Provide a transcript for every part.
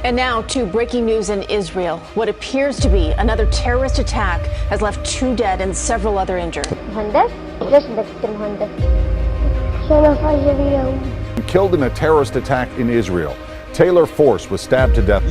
And now to breaking news in Israel. What appears to be another terrorist attack has left 2 dead and several other injured. Killed in a terrorist attack in Israel. Taylor Force was stabbed to death.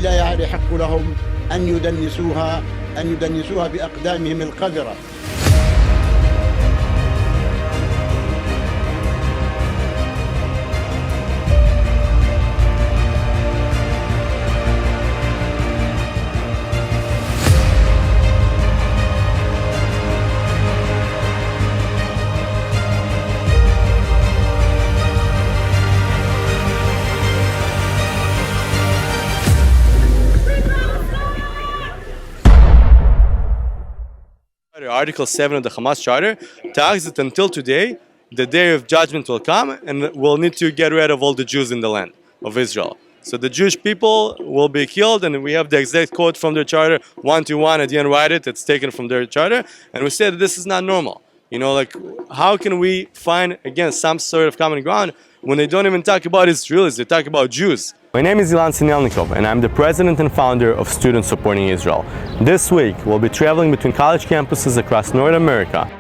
Article 7 of the Hamas Charter tags that until today, the day of judgment will come and we'll need to get rid of all the Jews in the land of Israel. So the Jewish people will be killed, and we have the exact quote from their charter, 1-1, I didn't write it, it's taken from their charter, and we said that this is not normal. You know, like, how can we find, again, some sort of common ground when they don't even talk about Israelis, they talk about Jews? My name is Ilan Sinelnikov, and I'm the president and founder of Students Supporting Israel. This week, we'll be traveling between college campuses across North America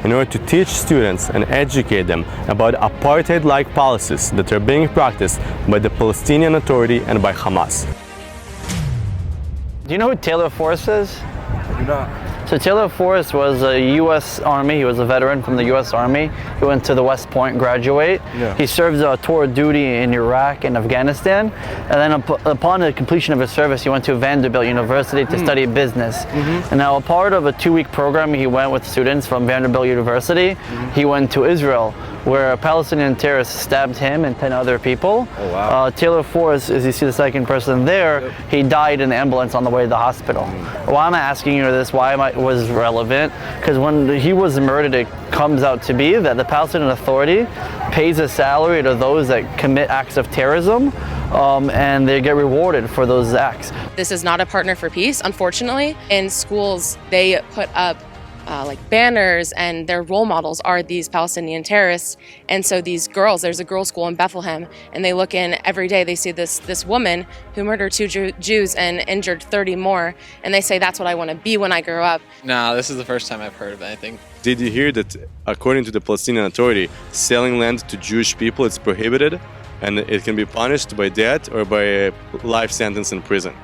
in order to teach students and educate them about apartheid-like policies that are being practiced by the Palestinian Authority and by Hamas. Do you know who Taylor Force is? I do not. So Taylor Force was a U.S. Army. He was a veteran from the U.S. Army. He went to the West Point graduate. Yeah. He served a tour of duty in Iraq and Afghanistan. And then upon the completion of his service, he went to Vanderbilt University to study business. And now, a part of a 2-week program, he went with students from Vanderbilt University. He went to Israel, where a Palestinian terrorist stabbed him and 10 other people. Oh, wow. Taylor Force, as you see the second person there, he died in the ambulance on the way to the hospital. Why am I asking you this? Why was relevant? Because when he was murdered, it comes out to be that the Palestinian Authority pays a salary to those that commit acts of terrorism, and they get rewarded for those acts. This is not a partner for peace, unfortunately. In schools, they put up like banners, and their role models are these Palestinian terrorists. And so these girls, there's a girls' school in Bethlehem, and they look in every day, they see this woman who murdered 2 Jews and injured 30 more, and they say, that's what I want to be when I grow up. Nah, this is the first time I've heard of anything. Did you hear that, according to the Palestinian Authority, selling land to Jewish people is prohibited, and it can be punished by death or by a life sentence in prison?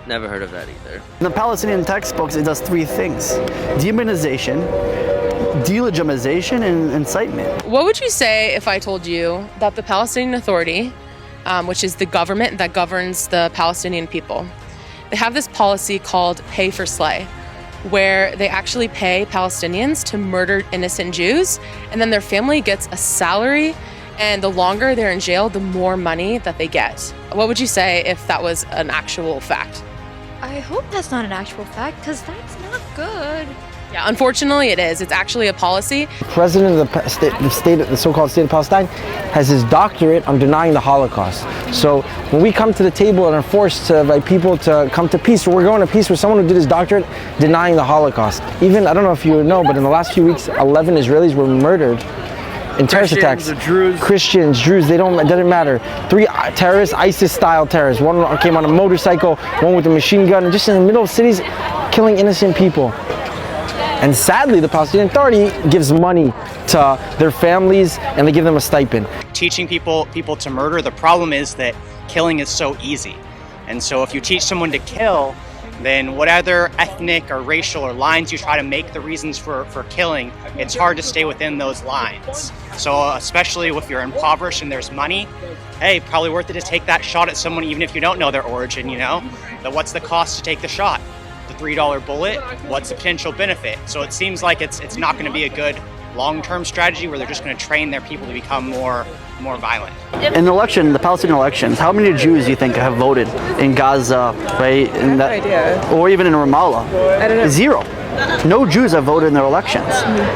Never heard of that either. In the Palestinian textbooks, it does 3 things: demonization, delegitimization, and incitement. What would you say if I told you that the Palestinian Authority, which is the government that governs the Palestinian people, they have this policy called pay for slay, where they actually pay Palestinians to murder innocent Jews, and then their family gets a salary, and the longer they're in jail, the more money that they get. What would you say if that was an actual fact? I hope that's not an actual fact, because that's not good. Yeah, unfortunately it is. It's actually a policy. The president of the so-called state of Palestine has his doctorate on denying the Holocaust. So when we come to the table and are forced to invite people to come to peace, we're going to peace with someone who did his doctorate denying the Holocaust. Even, I don't know if you know, but in the last few weeks, 11 Israelis were murdered in terrorist attacks. Christians, Druze, it doesn't matter. 3 terrorists, ISIS-style terrorists. One came on a motorcycle, one with a machine gun, and just in the middle of cities, killing innocent people. And sadly, the Palestinian Authority gives money to their families, and they give them a stipend. Teaching people to murder, the problem is that killing is so easy. And so if you teach someone to kill, then whatever ethnic or racial or lines you try to make the reasons for killing, it's hard to stay within those lines. So especially if you're impoverished and there's money, hey, probably worth it to take that shot at someone even if you don't know their origin, you know? But what's the cost to take the shot? The $3 bullet? What's the potential benefit? So it seems like it's not going to be a good long-term strategy where they're just going to train their people to become more violent. In the election, the Palestinian elections, how many Jews do you think have voted in Gaza, right? In that, idea. Or even in Ramallah? I don't know. 0. No Jews have voted in their elections.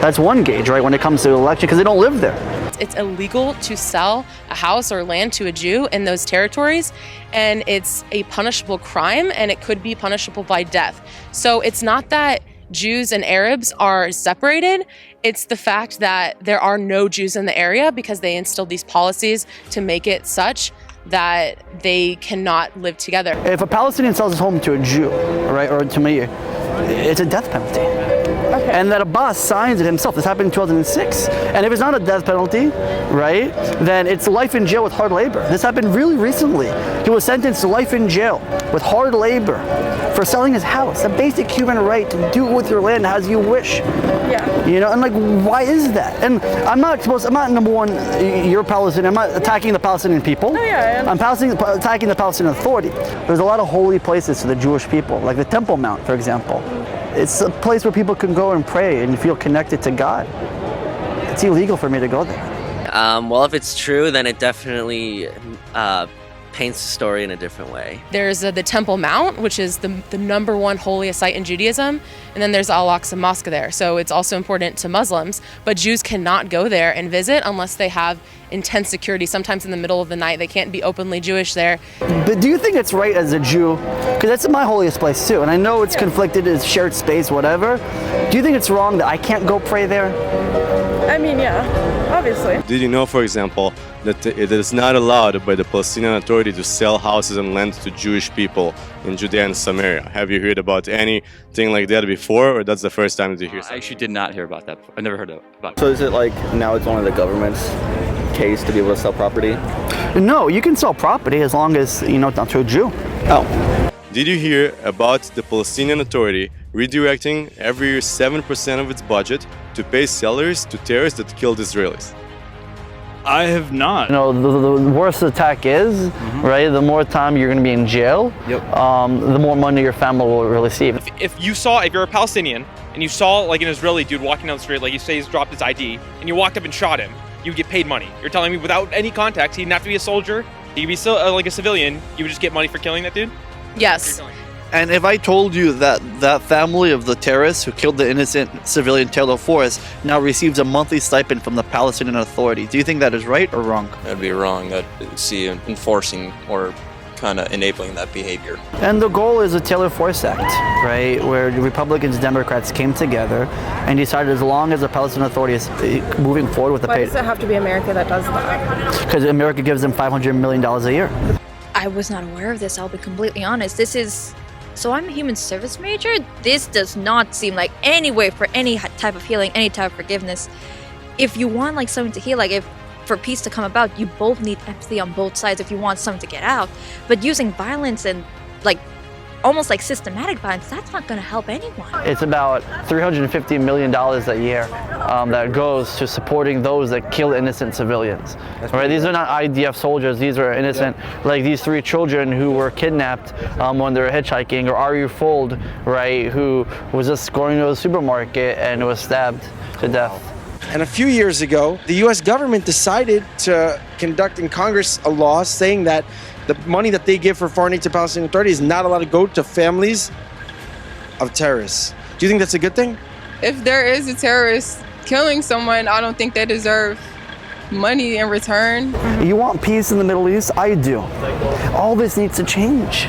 That's one gauge, right, when it comes to the election, because they don't live there. It's illegal to sell a house or land to a Jew in those territories, and it's a punishable crime, and it could be punishable by death. So it's not that Jews and Arabs are separated. It's the fact that there are no Jews in the area because they instilled these policies to make it such that they cannot live together. If a Palestinian sells his home to a Jew, right, or to me, it's a death penalty. Okay. And that Abbas signs it himself. This happened in 2006. And if it's not a death penalty, right, then it's life in jail with hard labor. This happened really recently. He was sentenced to life in jail with hard labor for selling his house, a basic human right to do with your land as you wish. Yeah. You know, and like, why is that? And I'm not number one, you're Palestinian, I'm not attacking the Palestinian people. Oh, yeah, I'm attacking the Palestinian Authority. There's a lot of holy places to the Jewish people, like the Temple Mount, for example. It's a place where people can go and pray and feel connected to God. It's illegal for me to go there. Well, if it's true, then it definitely paints the story in a different way. There's the Temple Mount, which is the number one holiest site in Judaism, and then there's al-aqsa mosque there. So it's also important to Muslims, but Jews cannot go there and visit unless they have intense security. Sometimes in the middle of the night, they can't be openly Jewish there. But do you think it's right as a Jew, because that's my holiest place too, and I know it's conflicted, it's shared space, whatever. Do you think it's wrong that I can't go pray there? I mean, yeah, obviously. Did you know, for example, that it is not allowed by the Palestinian Authority to sell houses and land to Jewish people in Judea and Samaria? Have you heard about anything like that before, or that's the first time that you hear something? I actually did not hear about that. I never heard about it. So is it like now it's only the government's case to be able to sell property? No, you can sell property as long as, you know, it's not to a Jew. Oh. Did you hear about the Palestinian Authority redirecting every year 7% of its budget to pay salaries to terrorists that killed Israelis? I have not. You know, the worse the attack is, right, the more time you're going to be in jail, the more money your family will receive. If you're a Palestinian and you saw like an Israeli dude walking down the street, like you say he's dropped his ID, and you walked up and shot him, you would get paid money. You're telling me without any context, he didn't have to be a soldier, he could be like a civilian, you would just get money for killing that dude? Yes. And if I told you that that family of the terrorists who killed the innocent civilian Taylor Forrest now receives a monthly stipend from the Palestinian Authority, do you think that is right or wrong? That'd be wrong. I'd see enforcing or kind of enabling that behavior. And the goal is a Taylor Force Act, right, where the Republicans and Democrats came together and decided as long as the Palestinian Authority is moving forward with the Why does it have to be America that does that? Because America gives them $500 million a year. I was not aware of this, I'll be completely honest. So I'm a human service major. This does not seem like any way for any type of healing, any type of forgiveness. If you want like something to heal, like if for peace to come about, you both need empathy on both sides if you want something to get out. But using violence and like almost like systematic violence, that's not going to help anyone. It's about $350 million a year that goes to supporting those that kill innocent civilians. Right? These are not IDF soldiers. These are innocent, like these 3 children who were kidnapped when they were hitchhiking, or Ari Fold, right, who was just going to a supermarket and was stabbed to death. And a few years ago, the U.S. government decided to conduct in Congress a law saying that the money that they give for foreign aid to Palestinian Authority is not allowed to go to families of terrorists. Do you think that's a good thing? If there is a terrorist killing someone, I don't think they deserve money in return. You want peace in the Middle East? I do. All this needs to change.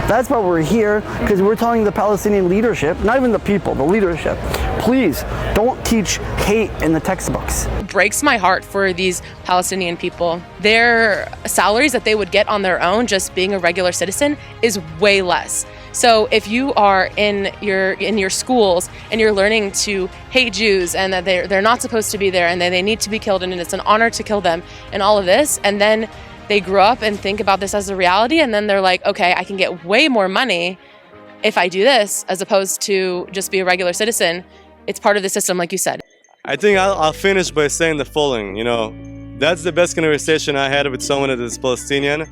That's why we're here, because we're telling the Palestinian leadership, not even the people, the leadership, please don't teach hate in the textbooks. It breaks my heart for these Palestinian people. Their salaries that they would get on their own just being a regular citizen is way less. So if you are in your schools and you're learning to hate Jews and that they're not supposed to be there and that they need to be killed and it's an honor to kill them and all of this, and then they grew up and think about this as a reality, and then they're like, okay, I can get way more money if I do this as opposed to just be a regular citizen. It's part of the system, like you said. I think I'll finish by saying the following. You know, that's the best conversation I had with someone that is Palestinian.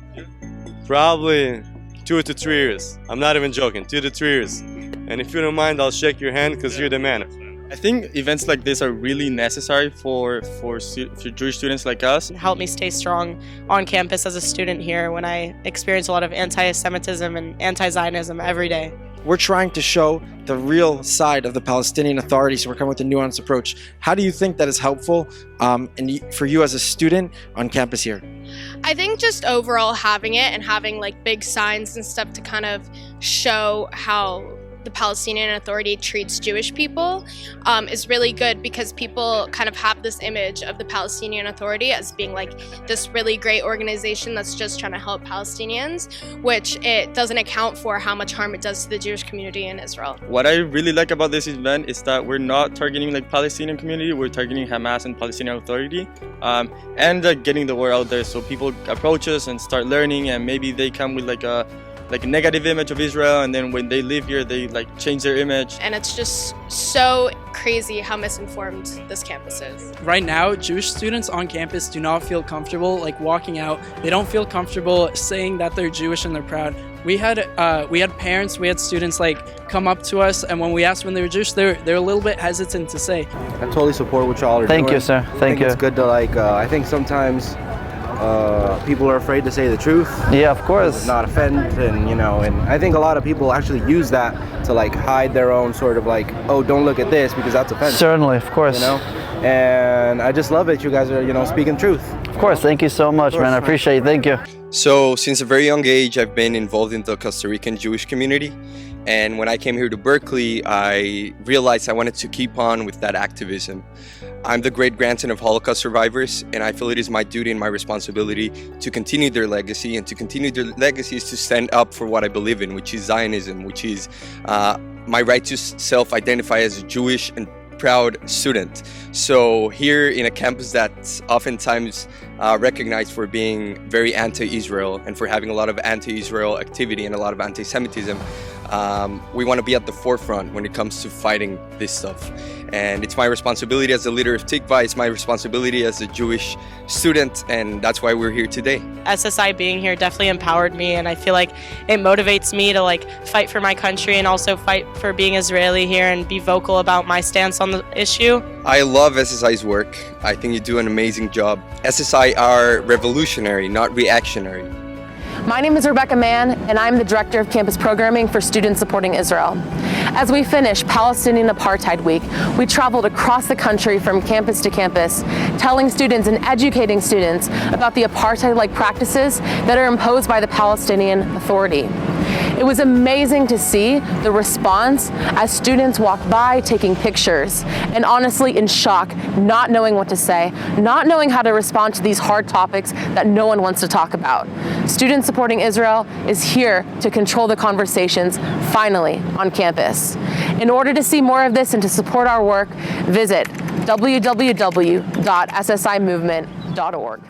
Probably 2 to 3 years. I'm not even joking, 2 to 3 years. And if you don't mind, I'll shake your hand because you're the man. I think events like this are really necessary for Jewish students like us. Help me stay strong on campus as a student here when I experience a lot of anti-Semitism and anti-Zionism every day. We're trying to show the real side of the Palestinian Authority, so we're coming with a nuanced approach. How do you think that is helpful for you as a student on campus here? I think just overall having it and having like big signs and stuff to kind of show how the Palestinian Authority treats Jewish people is really good, because people kind of have this image of the Palestinian Authority as being like this really great organization that's just trying to help Palestinians, which it doesn't account for how much harm it does to the Jewish community in Israel. What I really like about this event is that we're not targeting like Palestinian community, we're targeting Hamas and Palestinian Authority, and getting the word out there so people approach us and start learning, and maybe they come with like a negative image of Israel, and then when they live here they like change their image. And it's just so crazy how misinformed this campus is. Right now, Jewish students on campus do not feel comfortable like walking out. They don't feel comfortable saying that they're Jewish and they're proud. We had parents, we had students like come up to us, and when we asked when they were Jewish, they're a little bit hesitant to say. I totally support what y'all are doing. Thank you, sir. Thank you. It's good to like. I think sometimes people are afraid to say the truth. Yeah, of course. Not offend, and and I think a lot of people actually use that to like hide their own sort of like, oh, don't look at this because that's offensive. Certainly, of course. And I just love it. You guys are speaking truth. Of course. Thank you so much, man. I appreciate it. Thank you. So since a very young age, I've been involved in the Costa Rican Jewish community. And when I came here to Berkeley, I realized I wanted to keep on with that activism. I'm the great-grandson of Holocaust survivors, and I feel it is my duty and my responsibility to continue their legacy. And to continue their legacy is to stand up for what I believe in, which is Zionism, which is my right to self-identify as a Jewish and proud student. So here in a campus that's oftentimes recognized for being very anti-Israel and for having a lot of anti-Israel activity and a lot of anti-Semitism, we want to be at the forefront when it comes to fighting this stuff. And it's my responsibility as the leader of Tikva, it's my responsibility as a Jewish student, and that's why we're here today. SSI being here definitely empowered me, and I feel like it motivates me to like fight for my country and also fight for being Israeli here and be vocal about my stance on the issue. I love SSI's work. I think you do an amazing job. SSI are revolutionary, not reactionary. My name is Rebecca Mann, and I'm the Director of Campus Programming for Students Supporting Israel. As we finish Palestinian Apartheid Week, we traveled across the country from campus to campus, telling students and educating students about the apartheid-like practices that are imposed by the Palestinian Authority. It was amazing to see the response as students walked by taking pictures and honestly in shock, not knowing what to say, not knowing how to respond to these hard topics that no one wants to talk about. Students Supporting Israel is here to control the conversations, finally, on campus. In order to see more of this and to support our work, visit www.ssimovement.org.